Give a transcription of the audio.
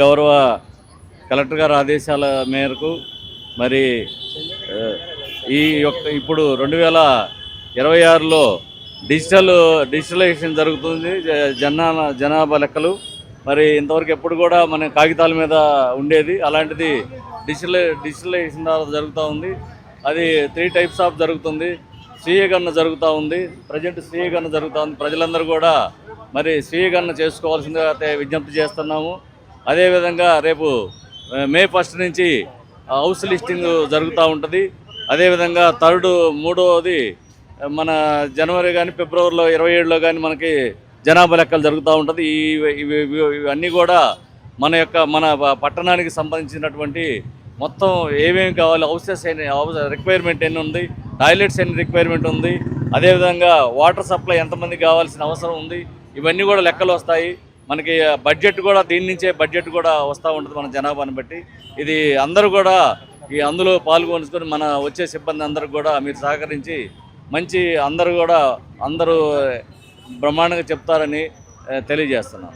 గౌరవ కలెక్టర్ గారి ఆదేశాల మేరకు మరి ఈ యొక్క ఇప్పుడు 2026లో డిజిటలైజేషన్ జరుగుతుంది. జనాభా లెక్కలు మరి ఇంతవరకు ఎప్పుడు కూడా మన కాగితాల మీద ఉండేది, అలాంటిది డిజిటలైజేషన్ జరుగుతూ ఉంది. అది 3 టైప్స్ ఆఫ్ జరుగుతుంది. స్వీయ గణన జరుగుతూ ఉంది. ప్రజెంట్ స్వీయ గణన జరుగుతూ ఉంది. ప్రజలందరూ కూడా మరి స్వీయ గణన చేసుకోవాల్సిందిగా విజ్ఞప్తి చేస్తున్నాము. అదేవిధంగా రేపు మే 1 నుంచి హౌస్ లిస్టింగ్ జరుగుతూ ఉంటుంది. అదేవిధంగా మూడవది మన జనవరి కానీ ఫిబ్రవరిలో 27లో కానీ మనకి జనాభా లెక్కలు జరుగుతూ ఉంటుంది. ఇవన్నీ కూడా మన పట్టణానికి సంబంధించినటువంటి మొత్తం ఏమేమి కావాలి, హౌసెస్ రిక్వైర్మెంట్ ఎన్ని ఉంది, టాయిలెట్స్ ఎన్ని రిక్వైర్మెంట్ ఉంది, అదేవిధంగా వాటర్ సప్లై ఎంతమందికి కావాల్సిన అవసరం ఉంది, ఇవన్నీ కూడా లెక్కలు వస్తాయి. మనకి బడ్జెట్ కూడా దీని నుంచే బడ్జెట్ కూడా వస్తూ ఉంటుంది మన జనాభాని బట్టి. ఇది అందరూ కూడా అందులో పాల్గొనుకొని మన వచ్చే సిబ్బంది అందరూ కూడా మీరు సహకరించి అందరూ బ్రహ్మాండంగా చెప్తారని తెలియజేస్తున్నాం.